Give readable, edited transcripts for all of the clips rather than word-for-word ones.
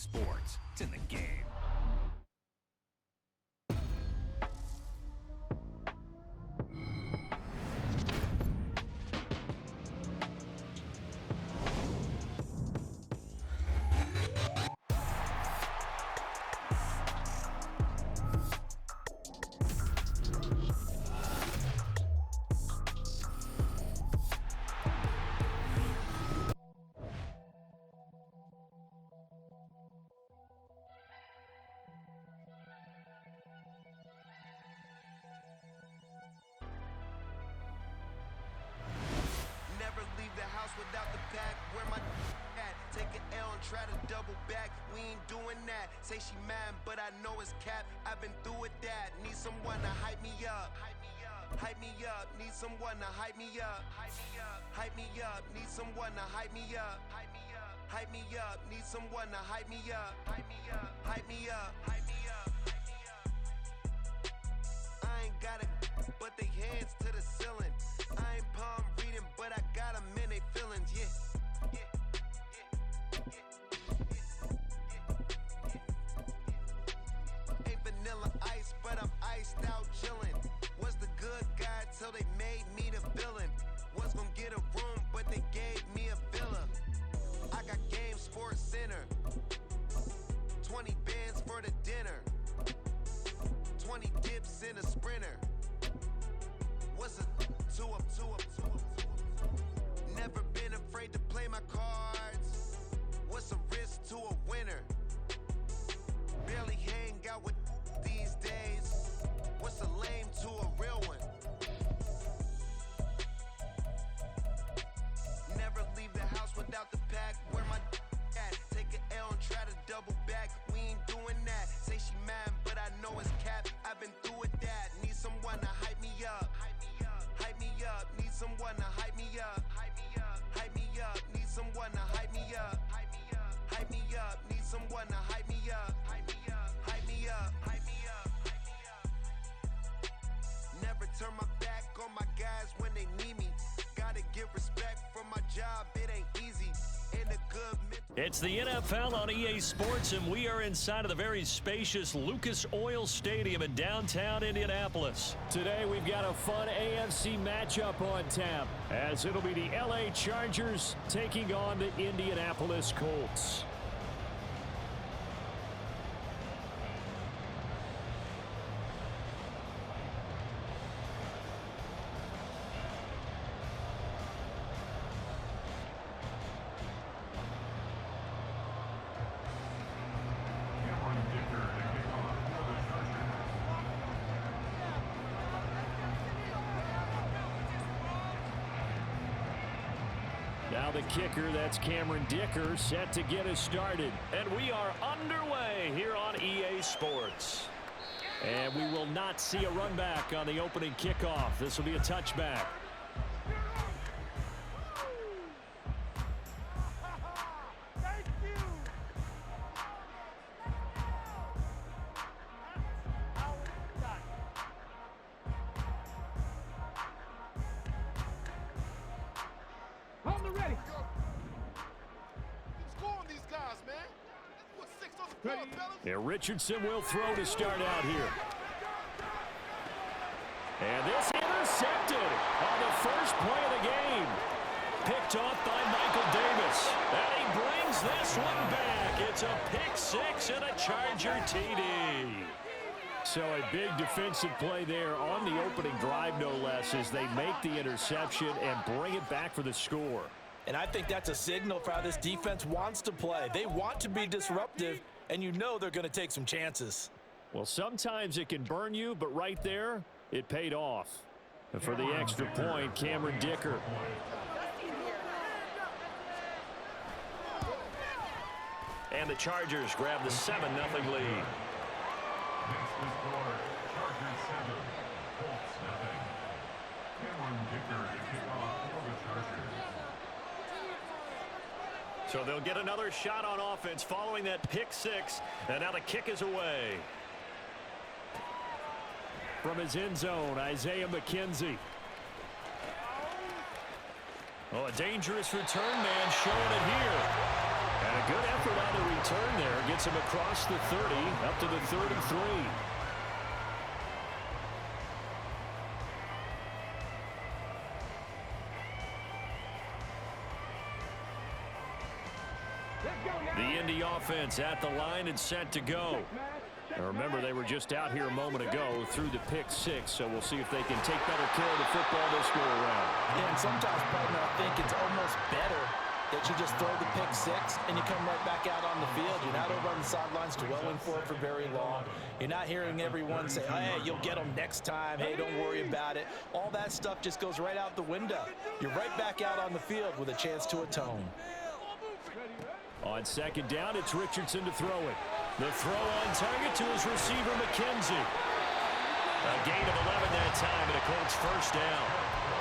Sports. It's in the game. Never leave the house without the pack. Where my at? Take an L and try to double back. We ain't doing that. Say she mad, but I know it's cap. I've been through with that. Need someone to hype me up. Hype me up. Need someone to hype me up. Hype me up. Need someone to hype me up. Hype me up. Need someone to hype me up. Hype me up. Hype me up. Hype me up. I ain't got it, but they hands to the ceiling. I ain't palm reading, but I got them in they feelings. Yeah. Ain't vanilla ice, but I'm iced out chillin'. Was the good guy till they made me the villain. Was gonna get a room, but they gave me a villa. I got game Sports Center. 20 bands for the dinner. 20 dips in a sprinter. What's a two up? Never been afraid to play my cards. What's a risk to a winner? Barely hang out with these days. What's a lame to a real one? Never leave the house without the pack. Where my at? Take an L and try to double back. We ain't doing that. Say she mad, but I know it's cap. I've been through with that. Need someone to hype me up. Hype me up. Need someone to hype me up. Hype me up. Need someone to hype me up. Hype me up. Need someone to hype me up. Hype me up. Never turn my back on my guys when they need me. Gotta give respect for my job. It ain't easy. In a good mental. It's the NFL on EA Sports, and we are inside of the very spacious Lucas Oil Stadium in downtown Indianapolis. Today, we've got a fun AFC matchup on tap, as it'll be the LA Chargers taking on the Indianapolis Colts. Now the kicker, that's Cameron Dicker, set to get us started. And we are underway here on EA Sports. And we will not see a run back on the opening kickoff. This will be a touchback. Yeah, Richardson will throw to start out here. And this intercepted on the first play of the game. Picked off by Michael Davis. And he brings this one back. It's a pick six and a Charger TD. So a big defensive play there on the opening drive, no less, as they make the interception and bring it back for the score. And I think that's a signal for how this defense wants to play. They want to be disruptive, and you know they're going to take some chances. Well, sometimes it can burn you, but right there, it paid off. And for the extra point, Cameron Dicker. And the Chargers grab the 7-0 lead. Next to score, Chargers 7, Colts 0. Cameron Dicker to kick off for the Chargers. So they'll get another shot on offense following that pick six. And now the kick is away. From his end zone, Isaiah McKenzie. Oh, a dangerous return man showing it here. And a good effort on the return there. Gets him across the 30, up to the 33. The Indy offense at the line and set to go. And remember, they were just out here a moment ago through the pick 6, so we'll see if they can take better care of the football this go around. Yeah, and sometimes, partner, I think it's almost better that you just throw the pick 6 and you come right back out on the field. You're not over on the sidelines dwelling for it for very long. You're not hearing everyone say, hey, you'll get them next time. Hey, don't worry about it. All that stuff just goes right out the window. You're right back out on the field with a chance to atone. On second down, it's Richardson to throw it. The throw on target to his receiver, McKenzie. A gain of 11 that time, and a Colts first down.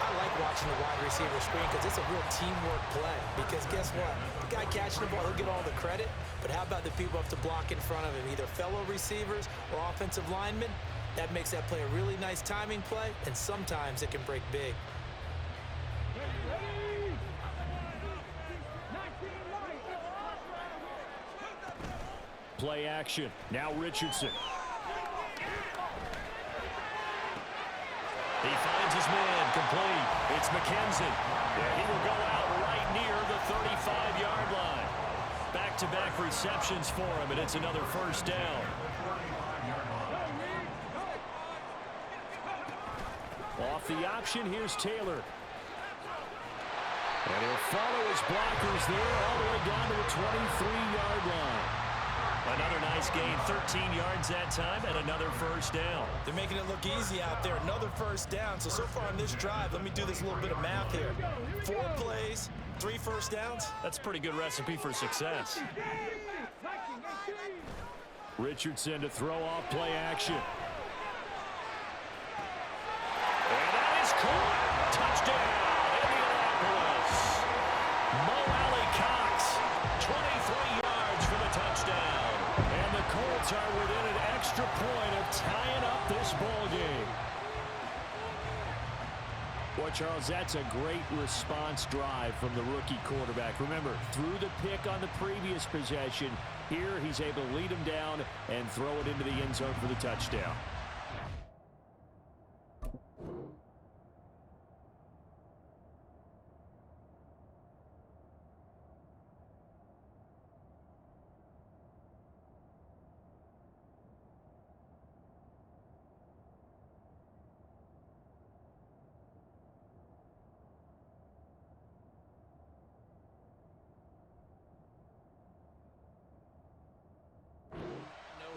I like watching the wide receiver screen because it's a real teamwork play. Because guess what? The guy catching the ball, he'll get all the credit. But how about the people up to block in front of him, either fellow receivers or offensive linemen? That makes that play a really nice timing play, and sometimes it can break big. Play action. Now Richardson. He finds his man complete. It's McKenzie. And he will go out right near the 35-yard line. Back-to-back receptions for him, and it's another first down. Off the option, here's Taylor. And he'll follow his blockers there all the way down to the 23-yard line. Another nice gain, 13 yards that time, and another first down. They're making it look easy out there. Another first down. So far on this drive, let me do this little bit of math here. 4 plays, 3 first downs. That's a pretty good recipe for success. Richardson to throw off play action. And that is caught. Touchdown, Indianapolis. Mo Alley Cox, 23 yards for the touchdown. And the Colts are within an extra point of tying up this ball game. Boy, Charles, that's a great response drive from the rookie quarterback. Remember, threw the pick on the previous possession. Here, he's able to lead him down and throw it into the end zone for the touchdown.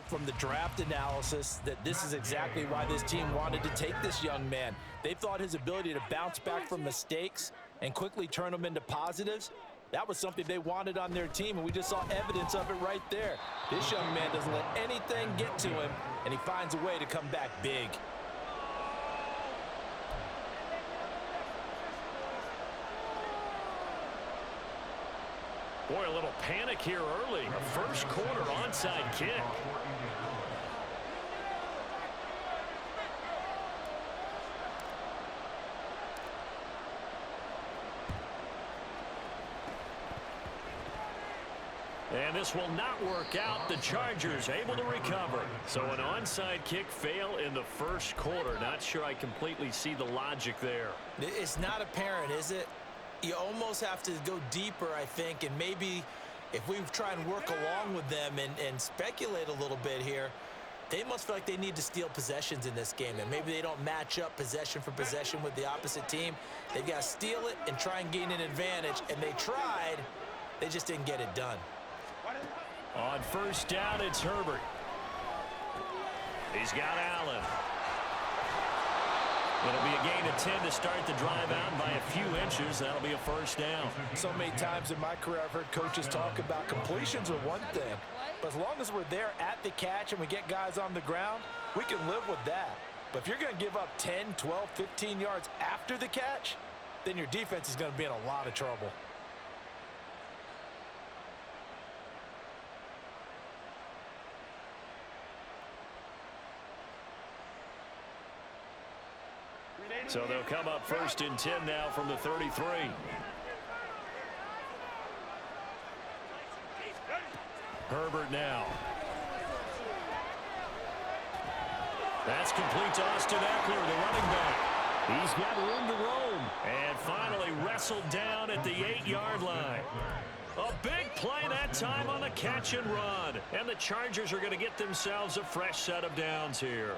From the draft analysis that this is exactly why this team wanted to take this young man. They thought his ability to bounce back from mistakes and quickly turn them into positives, that was something they wanted on their team, and we just saw evidence of it right there. This young man doesn't let anything get to him, and he finds a way to come back big. Boy, a little panic here early. A first quarter onside kick. And this will not work out. The Chargers able to recover. So an onside kick fail in the first quarter. Not sure I completely see the logic there. It's not apparent, is it? You almost have to go deeper, I think, and maybe if we try and work along with them and speculate a little bit here, they must feel like they need to steal possessions in this game, and maybe they don't match up possession for possession with the opposite team. They've got to steal it and try and gain an advantage, and they tried. They just didn't get it done. On first down, it's Herbert. He's got Allen. It'll be a gain of 10 to start the drive out by a few inches. That'll be a first down. So many times in my career, I've heard coaches talk about completions are one thing. But as long as we're there at the catch and we get guys on the ground, we can live with that. But if you're going to give up 10, 12, 15 yards after the catch, then your defense is going to be in a lot of trouble. So they'll come up first and 10 now from the 33. Herbert now. That's complete to Austin Eckler, the running back. He's got room to roam. And finally wrestled down at the 8-yard line. A big play that time on the catch and run. And the Chargers are going to get themselves a fresh set of downs here.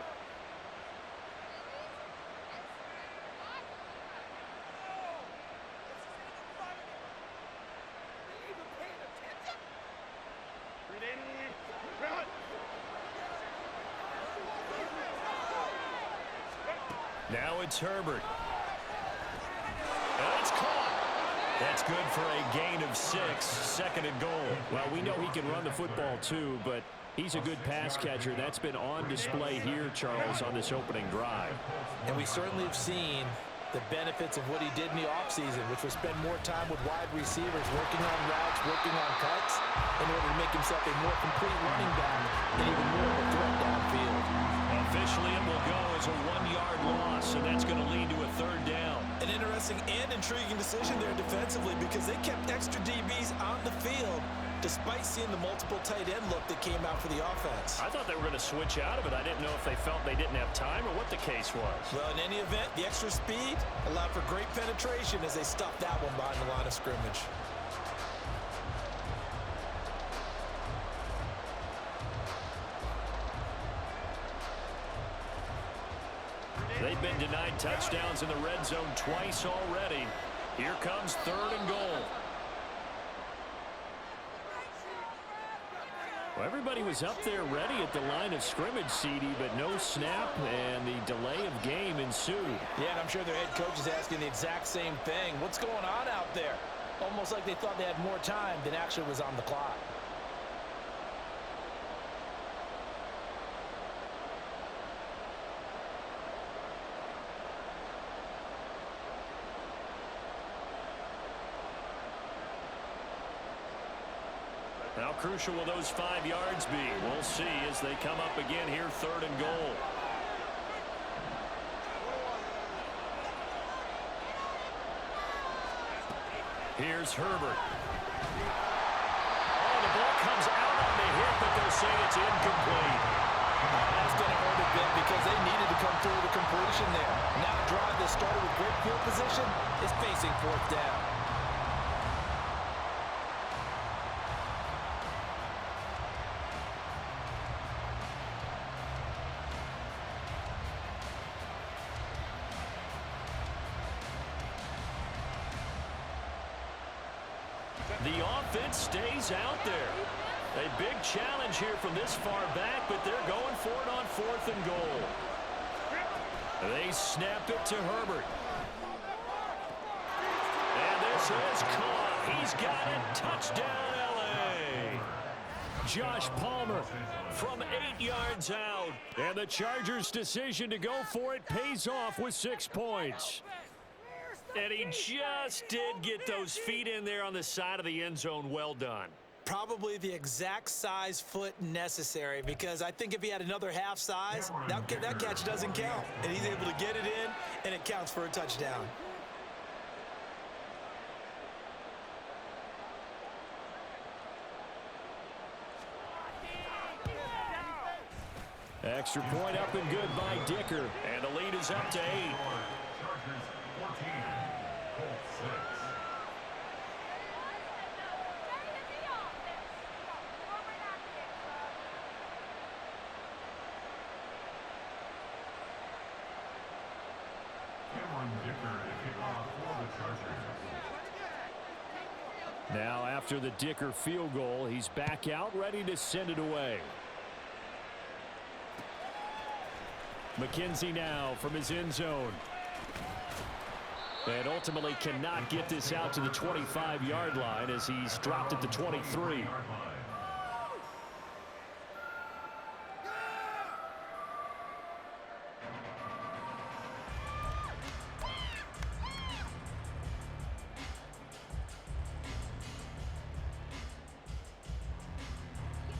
Now it's Herbert. And it's caught. That's good for a gain of 6, second and goal. Well, we know he can run the football too, but he's a good pass catcher. That's been on display here, Charles, on this opening drive. And we certainly have seen the benefits of what he did in the offseason, which was spend more time with wide receivers, working on routes, working on cuts, in order to make himself a more complete running back and even more of a threat downfield. Officially, it will go as a 1-yard loss, and that's going to lead to a 3rd down. An interesting and intriguing decision there defensively because they kept extra DBs on the field despite seeing the multiple tight end look that came out for the offense. I thought they were going to switch out of it. I didn't know if they felt they didn't have time or what the case was. Well, in any event, the extra speed allowed for great penetration as they stuffed that one behind the line of scrimmage. They've been denied touchdowns in the red zone twice already. Here comes 3rd and goal. Well, everybody was up there ready at the line of scrimmage, CD, but no snap, and the delay of game ensued. Yeah, and I'm sure their head coach is asking the exact same thing. What's going on out there? Almost like they thought they had more time than actually was on the clock. How crucial will those 5 yards be? We'll see as they come up again here, 3rd and goal. Here's Herbert. Oh, the ball comes out on the hit, but they'll say it's incomplete. That's going to hurt a bit because they needed to come through the completion there. Now a drive that started with great field position is facing 4th down. The offense stays out there. A big challenge here from this far back, but they're going for it on 4th and goal. They snap it to Herbert. And this is caught. He's got it. Touchdown, L.A. Josh Palmer from 8 yards out. And the Chargers' decision to go for it pays off with 6 points. And he just did get those feet in there on the side of the end zone. Well done. Probably the exact size foot necessary because I think if he had another half size, that catch doesn't count. And he's able to get it in, and it counts for a touchdown. Extra point up and good by Dicker. And the lead is up to 8. Chargers 14, Colts 6. Now after the Dicker field goal, he's back out ready to send it away. McKenzie now from his end zone. And ultimately cannot get this out to the 25-yard line as he's dropped at the 23.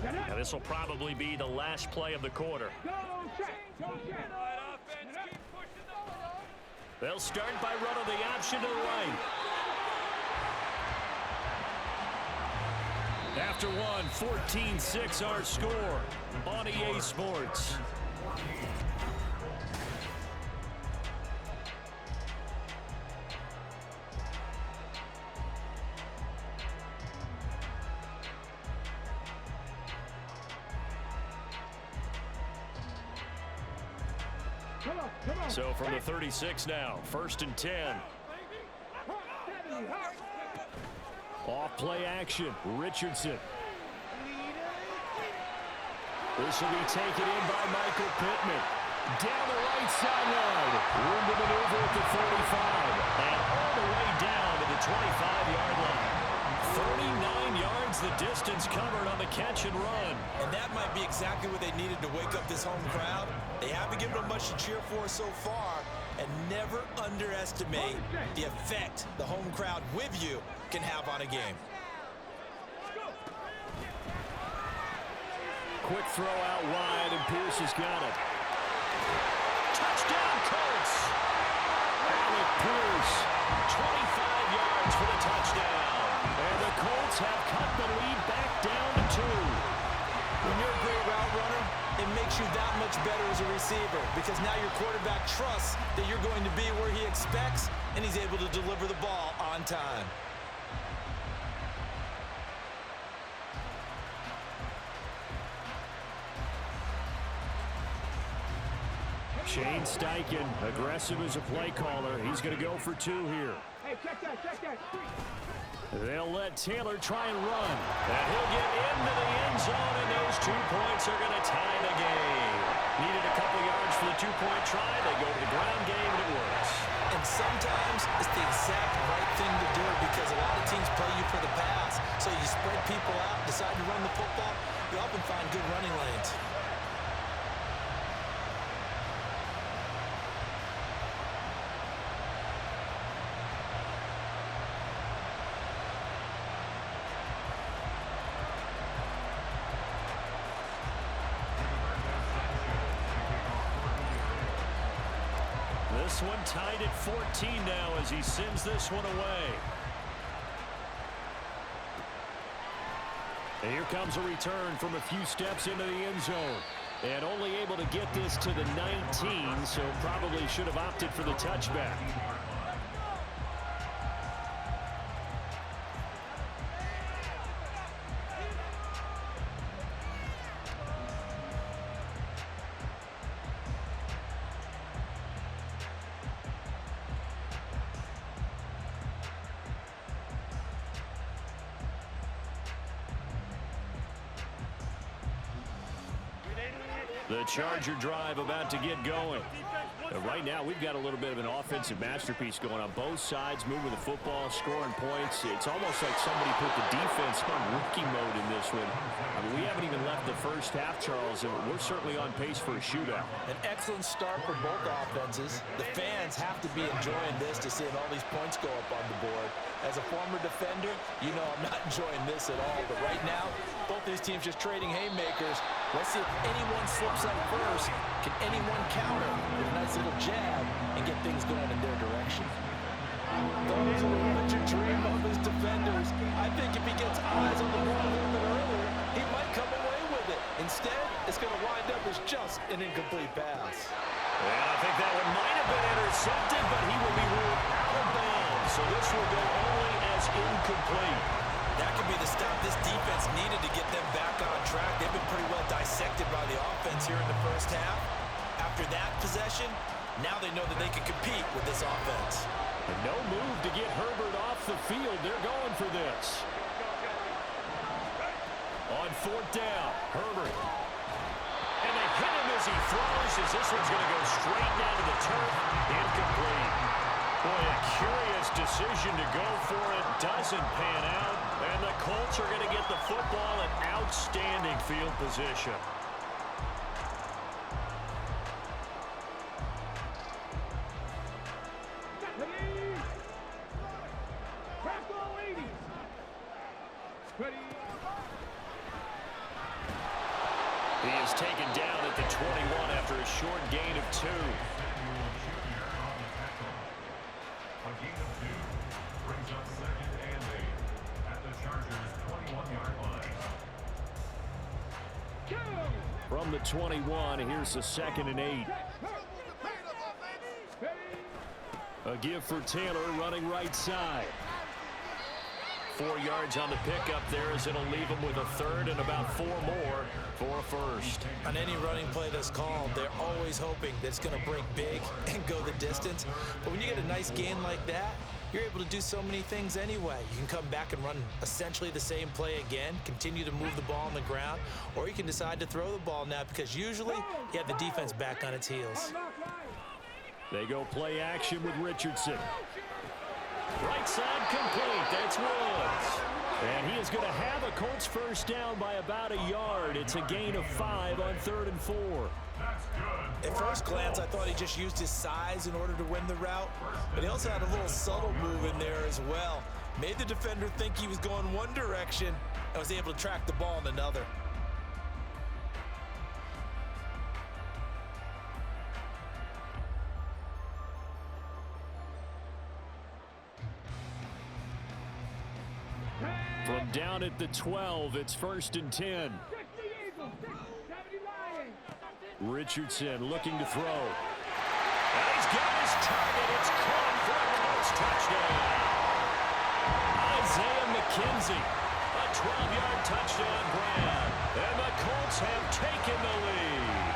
Now this will probably be the last play of the quarter. They'll start by running the option to the right. After one, 14-6 our score on EA Sports. So from the 36 now, 1st and 10. Off play action, Richardson. This will be taken in by Michael Pittman. Down the right sideline. Room to maneuver at the 45. And all the way down to the 25-yard line. 39 yards the distance covered on the catch and run. And that might be exactly what they needed to wake up this home crowd. They haven't given them much to cheer for so far. And never underestimate the effect the home crowd with you can have on a game. Quick throw out wide, and Pierce has got it. Touchdown, Colts! Alec Pierce, 25 yards for the touchdown. And the Colts have cut the lead back down to 2. When you're a great route runner, it makes you that much better as a receiver because now your quarterback trusts that you're going to be where he expects, and he's able to deliver the ball on time. Shane Steichen, aggressive as a play caller. He's going to go for 2 here. Hey, check that, check that. They'll let Taylor try and run. And he'll get into the end zone, and those 2 points are going to tie the game. Needed a couple yards for the 2-point try. They go to the ground game, and it works. And sometimes it's the exact right thing to do because a lot of teams play you for the pass. So you spread people out, decide to run the football, you often find good running lanes. This one tied at 14 now as he sends this one away. And here comes a return from a few steps into the end zone. And only able to get this to the 19, so probably should have opted for the touchback. The Charger drive about to get going. Right now, we've got a little bit of an offensive masterpiece going on. Both sides moving the football, scoring points. It's almost like somebody put the defense on rookie mode in this one. I mean, we haven't even left the first half, Charles, and we're certainly on pace for a shootout. An excellent start for both offenses. The fans have to be enjoying this to seeing all these points go up on the board. As a former defender, you know I'm not enjoying this at all. But right now, both these teams just trading haymakers. Let's see if anyone slips up first. Can anyone counter with a nice little jab and get things going in their direction? Those are the ones you dream of as defenders. I think if he gets eyes on the ball a little bit earlier, he might come away with it. Instead, it's going to wind up as just an incomplete pass. And I think that one might have been intercepted, but he will be ruled out of bounds. So this will go only as incomplete. That could be the stop this defense needed to get them back on track. They've been pretty well dissected by the offense here in the first half. After that possession, now they know that they can compete with this offense. And no move to get Herbert off the field. They're going for this. On 4th down, Herbert. And they hit him as he throws, as this one's going to go straight down to the turf. Incomplete. Boy, a curious decision to go for it. Doesn't pan out. And the Colts are going to get the football in outstanding field position. He is taken down at the 21 after a short gain of 2. A gain of 2 brings up 2nd and 8 at the Chargers' 21-yard line. From the 21, here's a 2nd and 8. A give for Taylor running right side. 4 yards on the pickup there as it'll leave him with a 3rd and about 4 more for a first. On any running play that's called, they're always hoping that it's going to break big and go the distance. But when you get a nice gain like that, you're able to do so many things anyway. You can come back and run essentially the same play again, continue to move the ball on the ground, or you can decide to throw the ball now because usually you have the defense back on its heels. They go play action with Richardson. Right side complete. That's Woods. And he is going to have a Colts first down by about a yard. It's a gain of 5 on 3rd and 4. At first glance, I thought he just used his size in order to win the route, but he also had a little subtle move in there as well. Made the defender think he was going one direction and was able to track the ball in another. From down at the 12, it's 1st and 10. Richardson looking to throw. And he's got his target. It's caught for a Colts touchdown. Isaiah McKenzie, a 12-yard touchdown grab. And the Colts have taken the lead.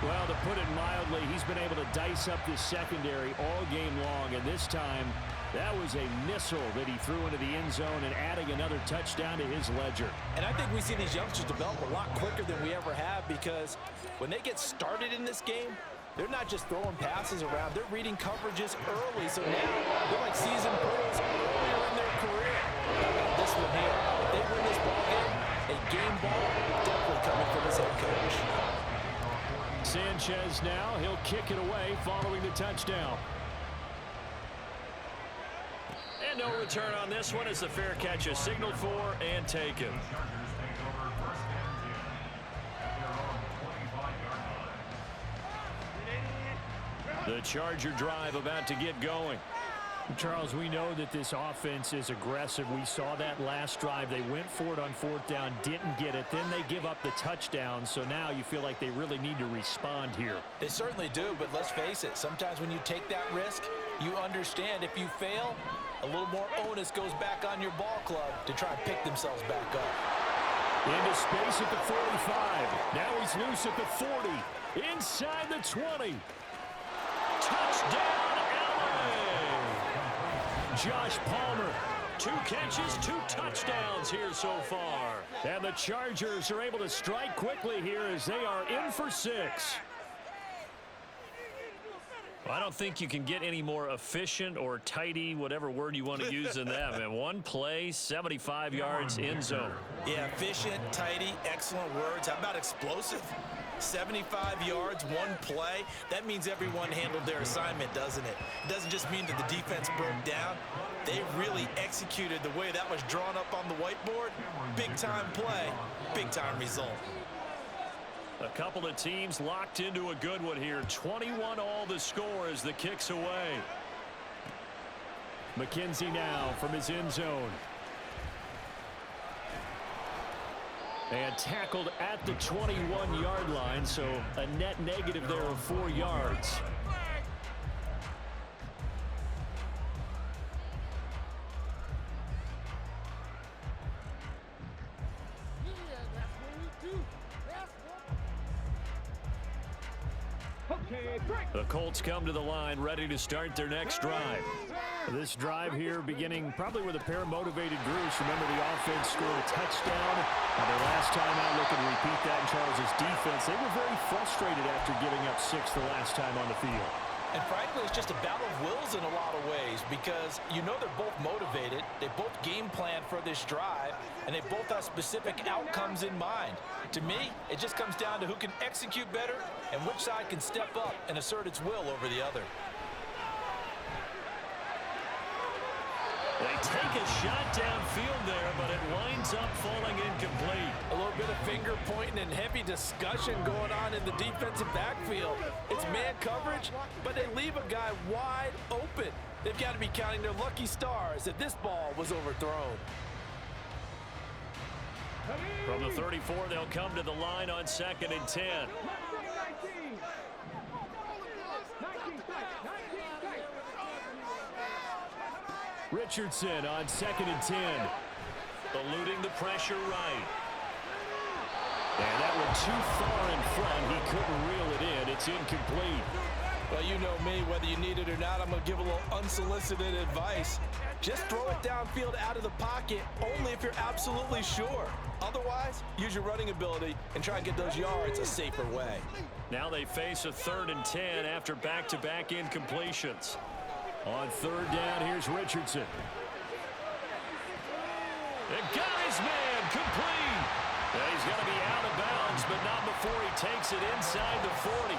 Well, to put it mildly, he's been able to dice up this secondary all game long, and this time that was a missile that he threw into the end zone and adding another touchdown to his ledger. And I think we see these youngsters develop a lot quicker than we ever have because when they get started in this game, they're not just throwing passes around. They're reading coverages early, so now they're like seasoned pros earlier in their career. This one here, if they win this ball game, a game ball definitely coming from his head coach. Sanchez now, he'll kick it away following the touchdown. And no return on this one as the fair catch is signaled for and taken. The Charger drive about to get going. Charles, we know that this offense is aggressive. We saw that last drive. They went for it on 4th down, didn't get it. Then they give up the touchdown. So now you feel like they really need to respond here. They certainly do, but let's face it. Sometimes when you take that risk, you understand if you fail, a little more onus goes back on your ball club to try and pick themselves back up. Into space at the 45. Now he's loose at the 40. Inside the 20. Touchdown, LA! Josh Palmer. 2 catches, 2 touchdowns here so far. And the Chargers are able to strike quickly here as they are in for 6. Well, I don't think you can get any more efficient or tidy, whatever word you want to use in that. Man, 1 play, 75 yards, end zone. Yeah, efficient, tidy, excellent words. How about explosive? 75 yards, 1 play. That means everyone handled their assignment, doesn't it? It doesn't just mean that the defense broke down. They really executed the way that was drawn up on the whiteboard. Big-time play, big-time result. A couple of teams locked into a good one here. 21 all the score as the kick's away. McKenzie now from his end zone. And tackled at the 21-yard line, so a net negative there of 4 yards. The Colts come to the line ready to start their next drive. This drive here beginning probably with a pair of motivated groups. Remember, the offense scored a touchdown. Their last time out, looking to repeat that in Charles' defense. They were very frustrated after giving up 6 the last time on the field. And frankly, it's just a battle of wills in a lot of ways because you know they're both motivated. They both game plan for this drive, and they both have specific outcomes in mind. To me, it just comes down to who can execute better and which side can step up and assert its will over the other. They take a shot downfield there, but it winds up falling incomplete. A little bit of finger pointing and heavy discussion going on in the defensive backfield. It's man coverage, but they leave a guy wide open. They've got to be counting their lucky stars that this ball was overthrown. From the 34, they'll come to the line on 2nd and 10. Richardson on 2nd and 10. Eluding the pressure right. And that one too far in front. He couldn't reel it in. It's incomplete. Well, you know me, whether you need it or not, I'm going to give a little unsolicited advice. Just throw it downfield out of the pocket, only if you're absolutely sure. Otherwise, use your running ability and try and get those yards a safer way. Now they face a 3rd and 10 after back-to-back incompletions. On 3rd down, here's Richardson. And got his man complete. And he's going to be out of bounds, but not before he takes it inside the 40.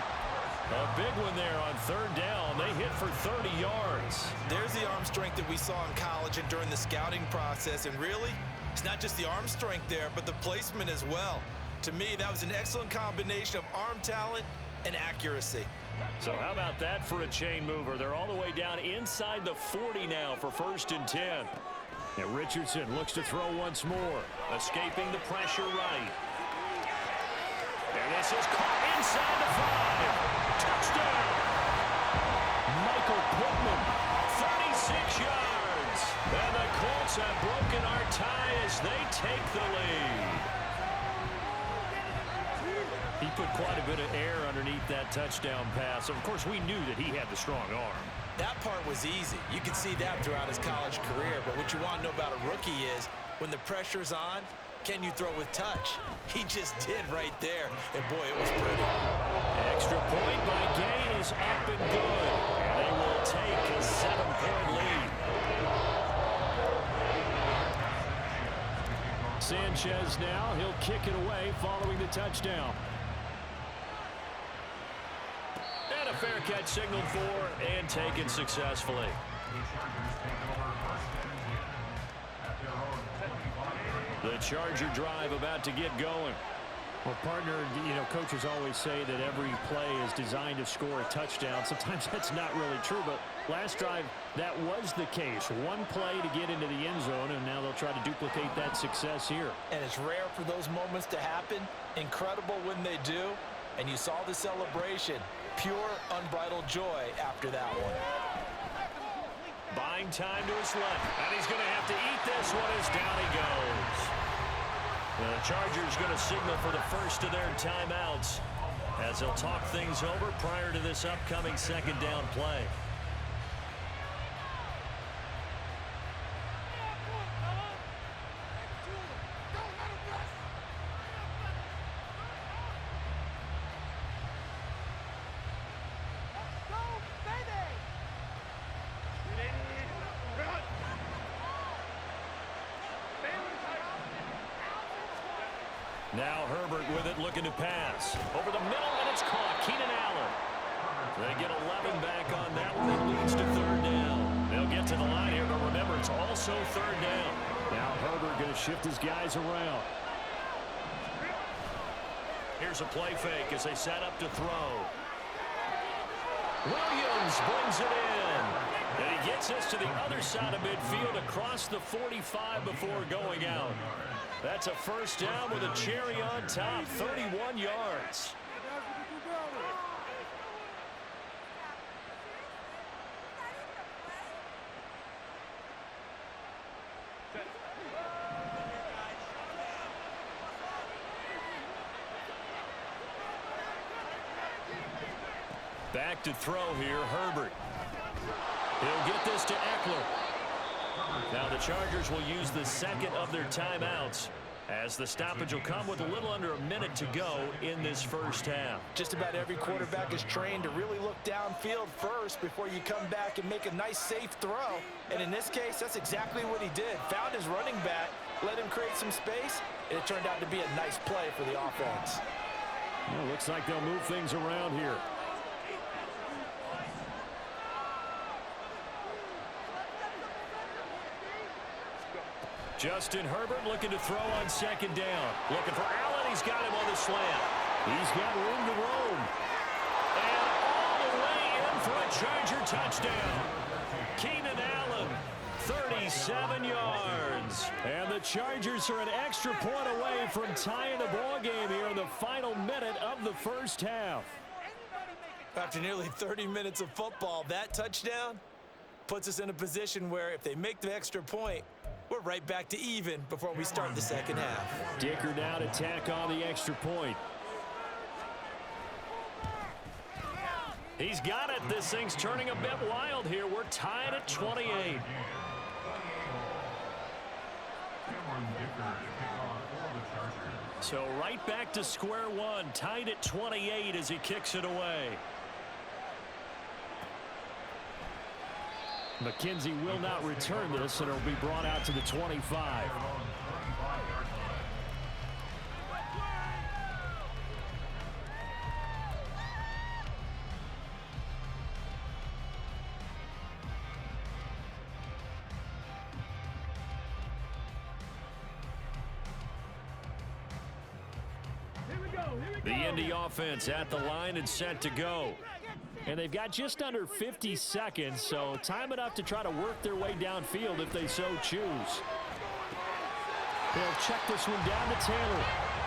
A big one there on 3rd down. They hit for 30 yards. There's the arm strength that we saw in college and during the scouting process. And really, it's not just the arm strength there, but the placement as well. To me, that was an excellent combination of arm talent and accuracy. So how about that for a chain mover? They're all the way down inside the 40 now for 1st and 10. And Richardson looks to throw once more. Escaping the pressure right. And this is caught inside the 5. Touchdown! Michael Pittman, 36 yards. And the Colts have broken our tie as they take the lead. He put quite a bit of air underneath that touchdown pass. Of course, we knew that he had the strong arm. That part was easy. You can see that throughout his college career. But what you want to know about a rookie is when the pressure's on, can you throw with touch? He just did right there. And, boy, it was pretty. Extra point by Gay is up and good. And they will take a 7-point lead. Sanchez now. He'll kick it away following the touchdown. And a fair catch signaled for and taken successfully. The Charger drive about to get going. Well, partner, you know, coaches always say that every play is designed to score a touchdown. Sometimes that's not really true, but last drive, that was the case. One play to get into the end zone, and now they'll try to duplicate that success here. And it's rare for those moments to happen. Incredible when they do. And you saw the celebration. Pure, unbridled joy after that one. Buying time to his left. And he's going to have to eat this one as down he goes. The Chargers going to signal for the first of their timeouts as they'll talk things over prior to this upcoming 2nd down play. Now Herbert with it, looking to pass. Over the middle, and it's caught. Keenan Allen. They get 11 back on that one. That leads to 3rd down. They'll get to the line here, but remember, it's also 3rd down. Now Herbert going to shift his guys around. Here's a play fake as they set up to throw. Williams brings it in. And he gets us to the other side of midfield across the 45 before going out. That's a 1st down with a cherry on top, 31 yards. Back to throw here, Herbert. He'll get this to Eckler. Now the Chargers will use the 2nd of their timeouts as the stoppage will come with a little under a minute to go in this 1st half. Just about every quarterback is trained to really look downfield first before you come back and make a nice, safe throw. And in this case, that's exactly what he did. Found his running back, let him create some space, and it turned out to be a nice play for the offense. Well, looks like they'll move things around here. Justin Herbert looking to throw on 2nd down. Looking for Allen. He's got him on the slant. He's got room to roam. And all the way in for a Charger touchdown. Keenan Allen, 37 yards. And the Chargers are an extra point away from tying the ball game here in the final minute of the first half. After nearly 30 minutes of football, that touchdown puts us in a position where if they make the extra point, we're right back to even before we start the second half. Dicker now to tack on the extra point. He's got it. This thing's turning a bit wild here. We're tied at 28. So right back to square one, tied at 28 as he kicks it away. McKenzie will not return this, and it'll be brought out to the 25. The Indy offense at the line and set to go. And they've got just under 50 seconds, so time enough to try to work their way downfield if they so choose. They'll check this one down to Taylor.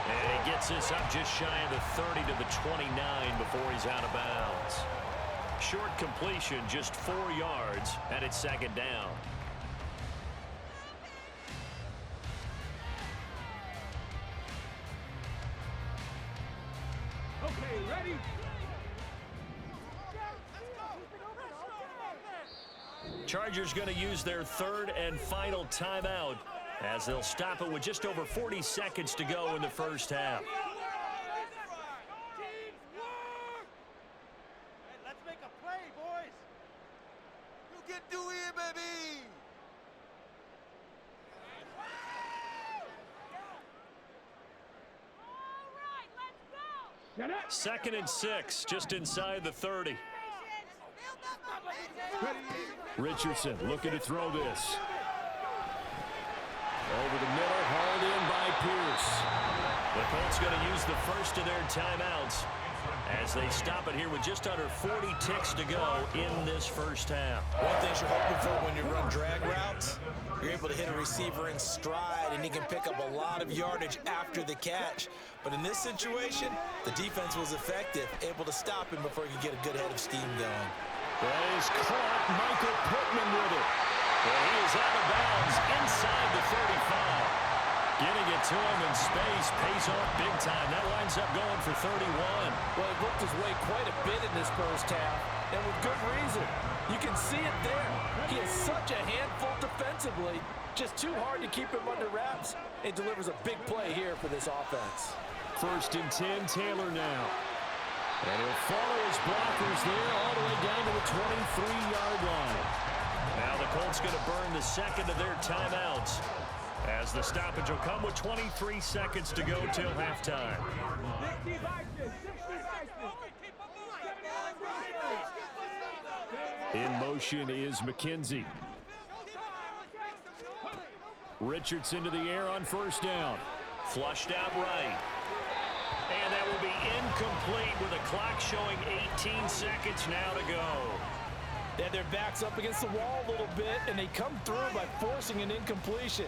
And he gets this up just shy of the 30 to the 29 before he's out of bounds. Short completion, just 4 yards, and it's second down. Okay, ready? Chargers going to use their third and final timeout as they'll stop it with just over 40 seconds to go in the first half. Let's make a play, boys. You can do it, baby. Second and 6, just inside the 30. Richardson looking to throw this. Over the middle, hauled in by Pierce. The Colts going to use the first of their timeouts as they stop it here with just under 40 ticks to go in this first half. One thing you're hoping for when you run drag routes, you're able to hit a receiver in stride, and he can pick up a lot of yardage after the catch. But in this situation, the defense was effective, able to stop him before he could get a good head of steam going. That is caught. Michael Pittman with it. And he is out of bounds inside the 35. Getting it to him in space pays off big time. That winds up going for 31. Well, he worked his way quite a bit in this first half, and with good reason. You can see it there. He is such a handful defensively. Just too hard to keep him under wraps. It delivers a big play here for this offense. First and 10, Taylor now. And he'll follow his blockers there all the way down to the 23-yard line. Now the Colts going to burn the second of their timeouts as the stoppage will come with 23 seconds to go till halftime. In motion is McKenzie. Richardson to the air on first down. Flushed out right. And that will be incomplete with a clock showing 18 seconds now to go. They had their backs up against the wall a little bit, and they come through by forcing an incompletion.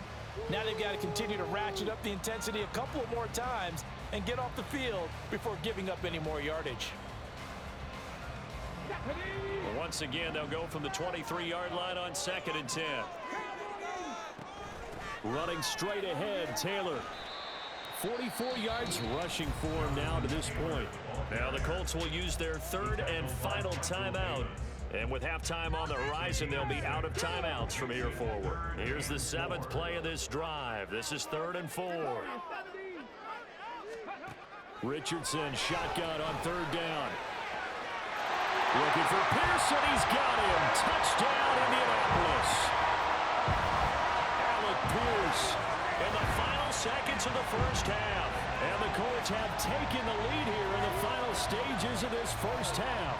Now they've got to continue to ratchet up the intensity a couple of more times and get off the field before giving up any more yardage. Once again, they'll go from the 23-yard line on second and 10. Running straight ahead, Taylor. 44 yards rushing for him now to this point. Now the Colts will use their third and final timeout. And with halftime on the horizon, they'll be out of timeouts from here forward. Here's the 7th play of this drive. This is 3rd and 4. Richardson shotgun on 3rd down. Looking for Pearson. He's got him. Touchdown, Indianapolis. Alec Pierce in the final seconds of the first half. And the Colts have taken the lead here in the final stages of this first half.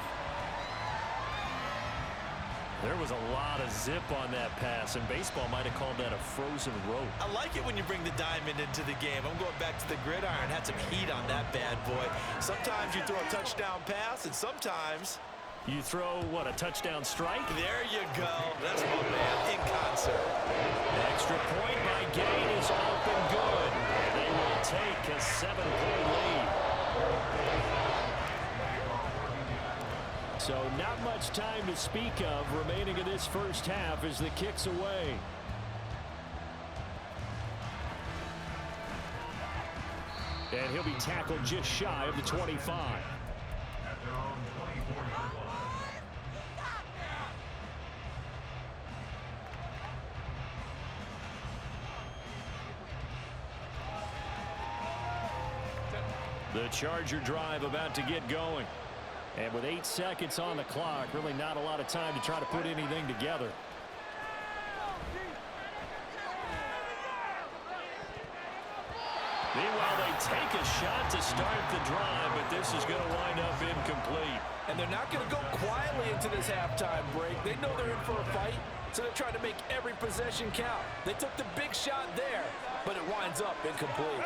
There was a lot of zip on that pass, and baseball might have called that a frozen rope. I like it when you bring the diamond into the game. I'm going back to the gridiron. Had some heat on that bad boy. Sometimes you throw a touchdown pass, and sometimes You throw, what, a touchdown strike? There you go. That's my man in concert. Extra point by Gain is up and good. And they will take a 7-point lead. So not much time to speak of remaining in this first half as the kick's away. And he'll be tackled just shy of the 25. At their own 24-yard line. The Charger drive about to get going. And with 8 seconds on the clock, really not a lot of time to try to put anything together. Meanwhile, they take a shot to start the drive, but this is going to wind up incomplete. And they're not going to go quietly into this halftime break. They know they're in for a fight, so they're trying to make every possession count. They took the big shot there, but it winds up incomplete.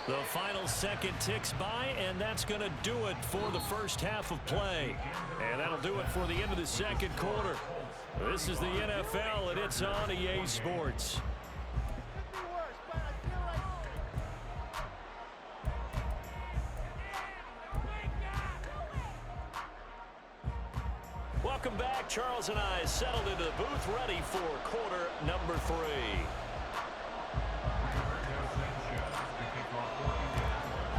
The final second ticks by, and that's going to do it for the first half of play. And that'll do it for the end of the second quarter. This is the NFL, and it's on EA Sports. Welcome back. Charles and I settled into the booth, ready for quarter number 3.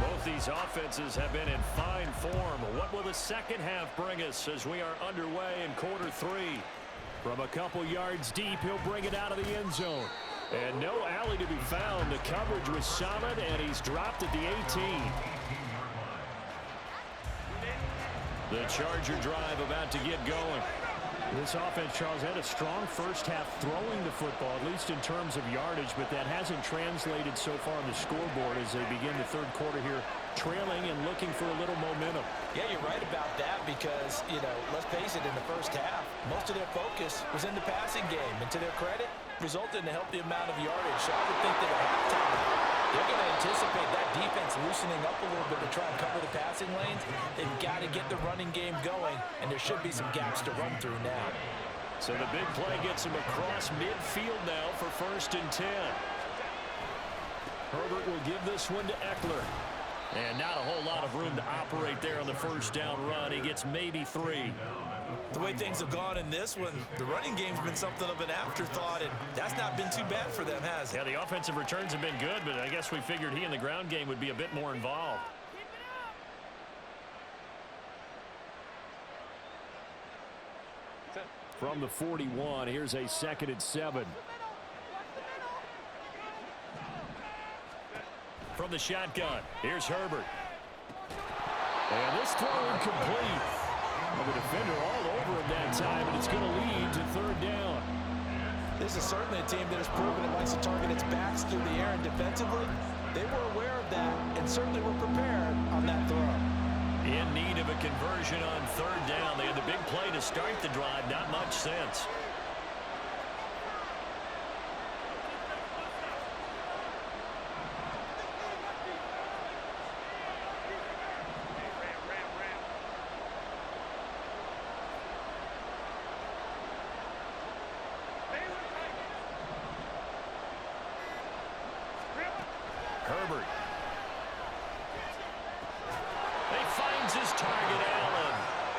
Both these offenses have been in fine form. What will the second half bring us as we are underway in quarter 3? From a couple yards deep, he'll bring it out of the end zone. And no alley to be found. The coverage was solid, and he's dropped at the 18. The Charger drive about to get going. This offense, Charles, had a strong first half throwing the football, at least in terms of yardage, but that hasn't translated so far on the scoreboard as they begin the third quarter here, trailing and looking for a little momentum. Yeah, you're right about that because, let's face it, in the first half, most of their focus was in the passing game. And to their credit, resulted in a healthy amount of yardage. So I would think that at halftime, they're going to anticipate that defense loosening up a little bit to try and cover the passing lanes. They've got to get the running game going, and there should be some gaps to run through now. So the big play gets him across midfield now for 1st and 10. Herbert will give this one to Eckler. And not a whole lot of room to operate there on the first down run. He gets maybe 3. The way things have gone in this one, the running game's been something of an afterthought, and that's not been too bad for them, has it? Yeah, the offensive returns have been good, but I guess we figured he in the ground game would be a bit more involved. From the 41, here's a 2nd and 7. From the shotgun, here's Herbert. And this throw incomplete. Well, the defender all over him that time, and it's going to lead to 3rd down. This is certainly a team that has proven it likes to target its backs through the air, and defensively, they were aware of that and certainly were prepared on that throw. In need of a conversion on 3rd down. They had the big play to start the drive, not much sense. Herbert. He finds his target, Allen.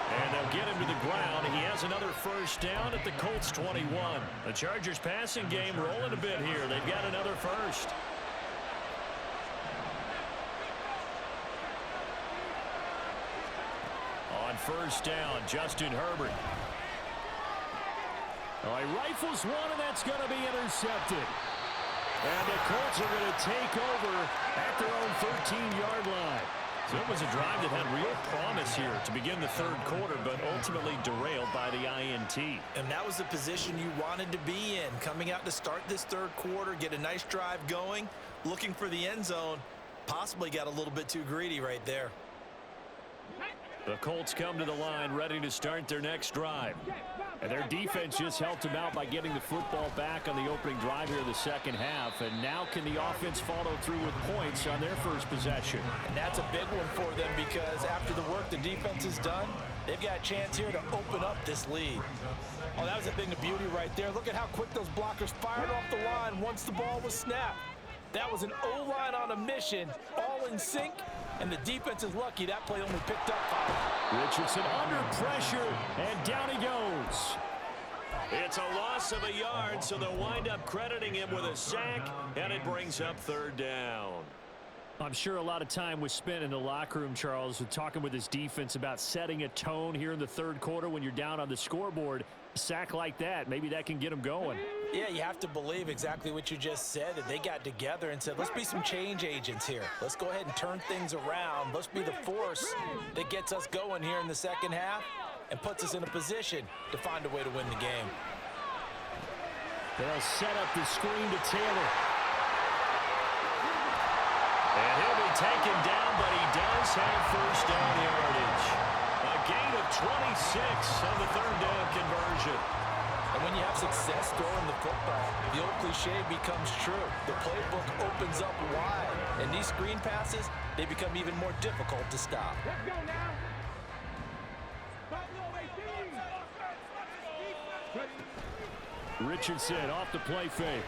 And they'll get him to the ground. He has another 1st down at the Colts 21. The Chargers passing game rolling a bit here. They've got another 1st. On 1st down, Justin Herbert. Oh, he rifles one, and that's going to be intercepted. And the Colts are going to take over at their own 13-yard line. So it was a drive that had real promise here to begin the 3rd quarter, but ultimately derailed by the INT. And that was the position you wanted to be in, coming out to start this 3rd quarter, get a nice drive going, looking for the end zone. Possibly got a little bit too greedy right there. The Colts come to the line ready to start their next drive. And their defense just helped them out by getting the football back on the opening drive here in the 2nd half. And now can the offense follow through with points on their first possession? And that's a big one for them because after the work the defense has done, They've got a chance here to open up this lead. Oh, that was a thing of beauty right there. Look at how quick those blockers fired off the line once the ball was snapped. That was an O-line on a mission, all in sync, and the defense is lucky that play only picked up 5. Richardson under pressure, and down he goes. It's a loss of a yard, so they'll wind up crediting him with a sack, and it brings up 3rd down. I'm sure a lot of time was spent in the locker room, Charles, with talking with his defense about setting a tone here in the 3rd quarter when you're down on the scoreboard. A sack like that, maybe that can get them going. Yeah, you have to believe exactly what you just said, that they got together and said, let's be some change agents here. Let's go ahead and turn things around. Let's be the force that gets us going here in the 2nd half and puts us in a position to find a way to win the game. They'll set up the screen to Taylor. And he'll be taken down, but he does have 1st down yardage. A gain of 26 on the 3rd down conversion. And when you have success throwing the football, the old cliche becomes true. The playbook opens up wide, and these screen passes, they become even more difficult to stop. Let's go now. Richardson off the play fake.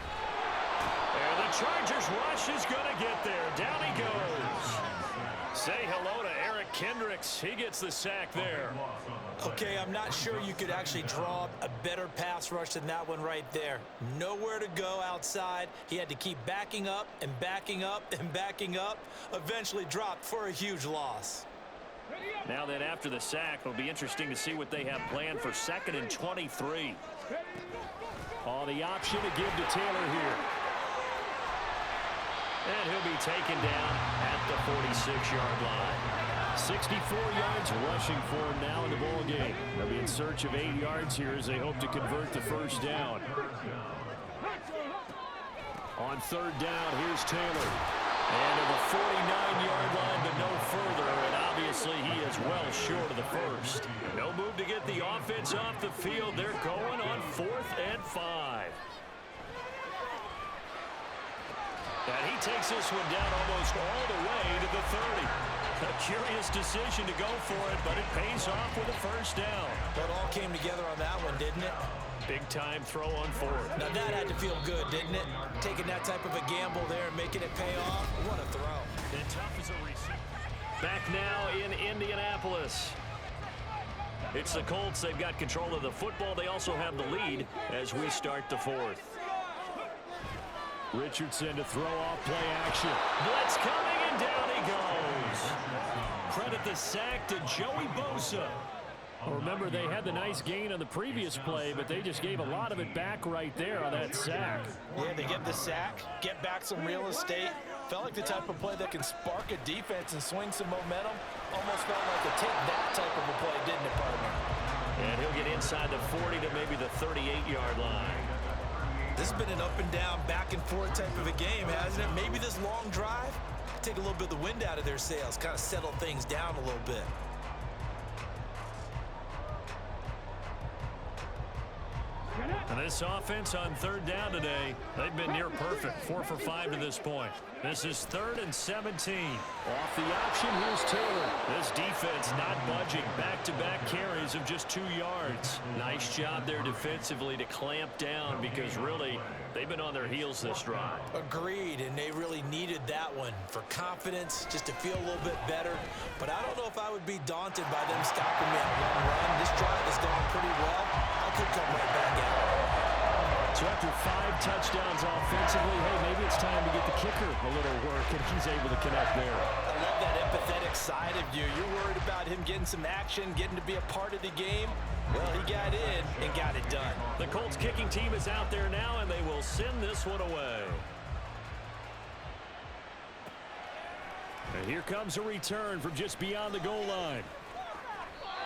And the Chargers rush is going to get there. Down he goes. Say hello to Eric Kendricks. He gets the sack there. Okay, I'm not sure you could actually draw up a better pass rush than that one right there. Nowhere to go outside. He had to keep backing up and backing up and backing up. Eventually dropped for a huge loss. Now that after the sack, it'll be interesting to see what they have planned for 2nd and 23. Oh, the option to give to Taylor here. And he'll be taken down at the 46-yard line. 64 yards rushing for him now in the ball game. They'll be in search of 8 yards here as they hope to convert the 1st down. On 3rd down, here's Taylor. And to the 49-yard line, but no further. And obviously, he is well short of the 1st. No move to get the offense off the field. They're going on 4th and 5. And he takes this one down almost all the way to the 30. A curious decision to go for it, but it pays off with a 1st down. That all came together on that one, didn't it? Big-time throw on 4th. Now that had to feel good, didn't it? Taking that type of a gamble there and making it pay off. What a throw. And tough as a receiver. Back now in Indianapolis. It's the Colts. They've got control of the football. They also have the lead as we start the 4th. Richardson to throw off play action. Blitz coming, and down he goes. Credit the sack to Joey Bosa. Well, remember, they had the nice gain on the previous play, but they just gave a lot of it back right there on that sack. Yeah, they get the sack, get back some real estate. Felt like the type of play that can spark a defense and swing some momentum. Almost felt like a take that type of a play, didn't it, partner? And he'll get inside the 40 to maybe the 38-yard line. This has been an up and down, back and forth type of a game, hasn't it? Maybe this long drive take a little bit of the wind out of their sails, kind of settle things down a little bit. And this offense on 3rd down today, they've been near perfect. 4 for 5 to this point. This is 3rd and 17. Off the option, here's Taylor. This defense not budging. Back-to-back carries of just 2 yards. Nice job there defensively to clamp down because really they've been on their heels this drive. Agreed, and they really needed that one for confidence, just to feel a little bit better. But I don't know if I would be daunted by them stopping me on one run. This drive has gone pretty well. I could come right back out. So after 5 touchdowns offensively, hey, maybe it's time to get the kicker a little work, and he's able to connect there. I love that empathetic side of you. You're worried about him getting some action, getting to be a part of the game. Well, he got in and got it done. The Colts kicking team is out there now, and they will send this one away. And here comes a return from just beyond the goal line.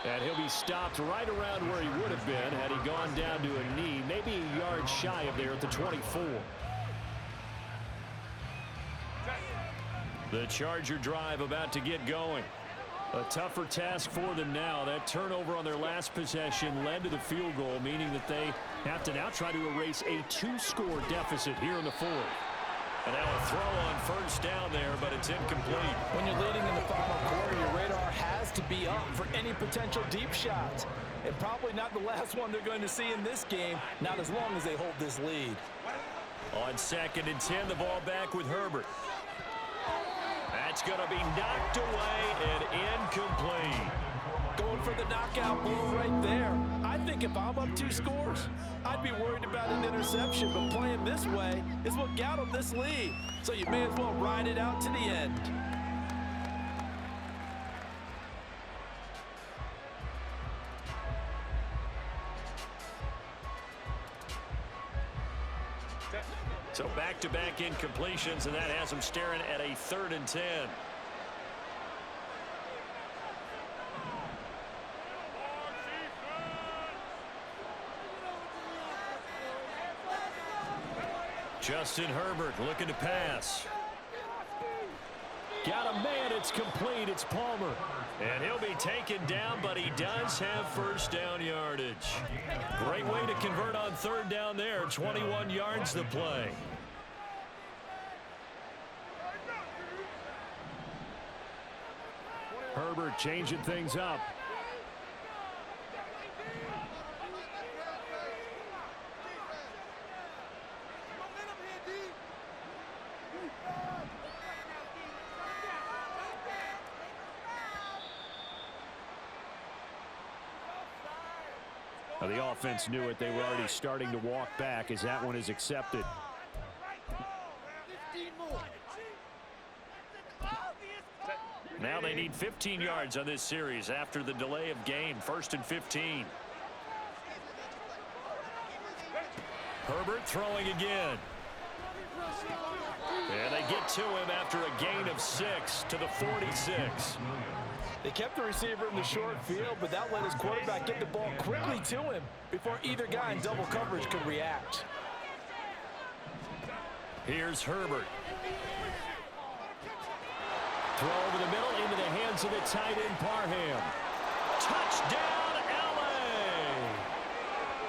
And he'll be stopped right around where he would have been had he gone down to a knee, maybe a yard shy of there at the 24. The Charger drive about to get going. A tougher task for them now. That turnover on their last possession led to the field goal, meaning that they have to now try to erase a 2-score deficit here in the 4th. And now a throw on first down there, but it's incomplete. When you're leading in the final quarter, your radar has to be up for any potential deep shots. And probably not the last one they're going to see in this game, not as long as they hold this lead. On 2nd and 10, the ball back with Herbert. That's going to be knocked away and incomplete. Going for the knockout blow right there. I think if I'm up 2 scores, I'd be worried about an interception, but playing this way is what got them this lead. So you may as well ride it out to the end. So back-to-back incompletions, and that has them staring at a 3rd and 10. Justin Herbert looking to pass. Got a man, it's complete, it's Palmer. And he'll be taken down, but he does have first down yardage. Great way to convert on 3rd down there. 21 yards to play. Herbert changing things up. Now, the offense knew it. They were already starting to walk back as that one is accepted. Now they need 15 yards on this series after the delay of game. 1st and 15. Herbert throwing again. And they get to him after a gain of 6 to the 46. They kept the receiver in the short field, but that let his quarterback get the ball quickly to him before either guy in double coverage could react. Here's Herbert. Throw over the middle into the hands of the tight end, Parham. Touchdown, LA!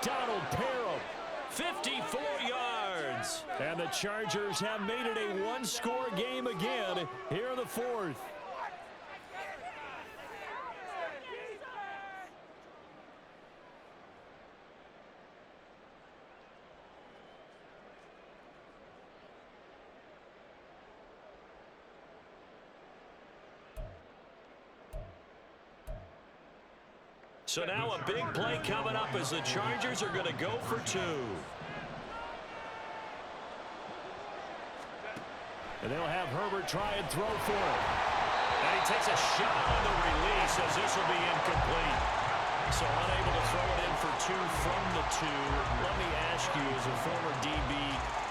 Donald Parham. 54 yards. And the Chargers have made it a one-score game again here in the 4th. So now a big play coming up as the Chargers are going to go for 2. And they'll have Herbert try and throw for it. And he takes a shot on the release as this will be incomplete. So unable to throw it in for 2 from the 2. Let me ask you, as a former DB,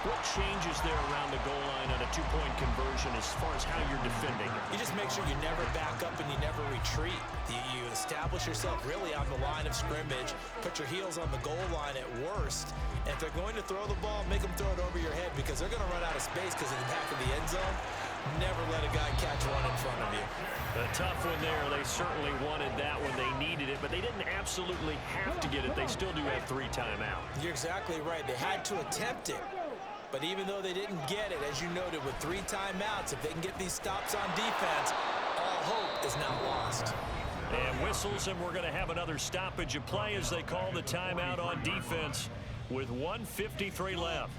what changes there around the goal line on a 2-point conversion as far as how you're defending it? You just make sure you never back up and you never retreat. You establish yourself really on the line of scrimmage, put your heels on the goal line at worst, and if they're going to throw the ball, make them throw it over your head because they're going to run out of space because of the back of the end zone. Never let a guy catch one in front of you. A tough one there. They certainly wanted that when they needed it, but they didn't absolutely have to get it. They still do have 3 timeouts. You're exactly right. They had to attempt it. But even though they didn't get it, as you noted, with 3 timeouts, if they can get these stops on defense, all hope is not lost. And whistles, and we're going to have another stoppage of play as they call the timeout on defense with 1:53 left.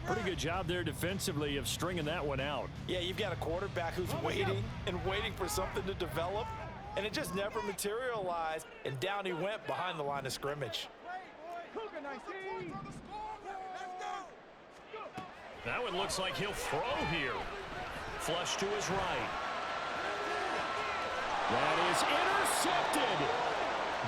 Pretty good job there defensively of stringing that one out. Yeah, you've got a quarterback who's waiting and waiting for something to develop, and it just never materialized, and down he went behind the line of scrimmage. That one looks like he'll throw here. Flush to his right. That is intercepted.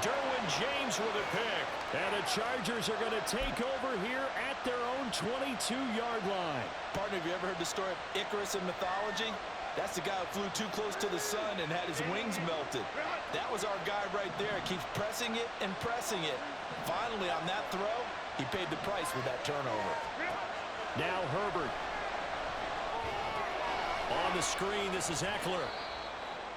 Derwin James with a pick. And the Chargers are going to take over here at their own 22-yard line. Partner, have you ever heard the story of Icarus in mythology? That's the guy who flew too close to the sun and had his wings melted. That was our guy right there. Keeps pressing it and pressing it. Finally, on that throw, he paid the price with that turnover. Now Herbert. On the screen, this is Eckler.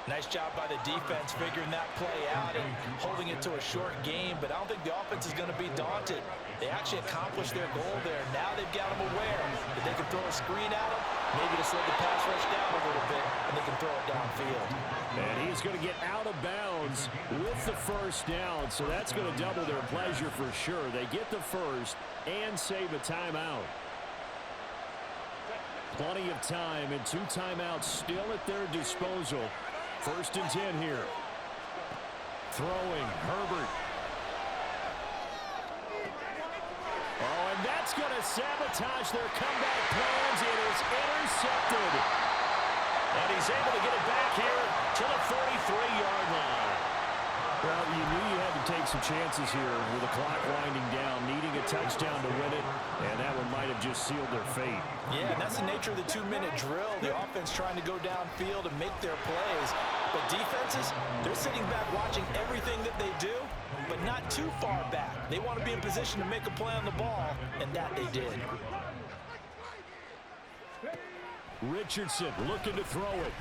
Nice job by the defense figuring that play out and holding it to a short game, but I don't think the offense is going to be daunted. They actually accomplished their goal there. Now they've got them aware that they can throw a screen at them maybe to slow the pass rush down a little bit, and they can throw it downfield. And he's going to get out of bounds with the first down, so that's going to double their pleasure for sure. They get the first and save a timeout. Plenty of time and 2 timeouts still at their disposal. 1st and 10 here. Throwing, Herbert. Oh, and that's going to sabotage their comeback plans. It is intercepted. And he's able to get it back here to the 43-yard line. Well, you knew you had to take some chances here with the clock winding down, needing a touchdown to win it, and that one might have just sealed their fate. Yeah, and that's the nature of the 2-minute drill. The offense trying to go downfield and make their plays. But defenses, they're sitting back watching everything that they do, but not too far back. They want to be in position to make a play on the ball, and that they did. Richardson looking to throw it.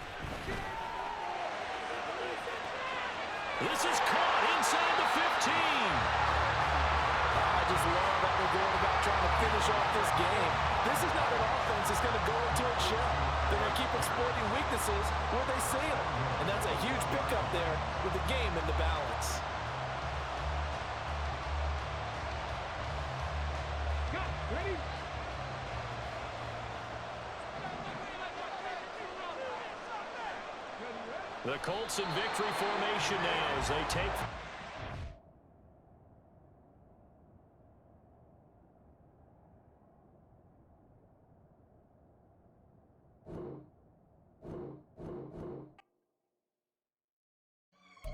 This is caught inside the 15. I just love that they're going about trying to finish off this game. This is not an offense that's going to go into its shell. They're going to keep exploiting weaknesses where they see them. And that's a huge pickup there with the game in the balance. Ready? The Colts in victory formation now as they take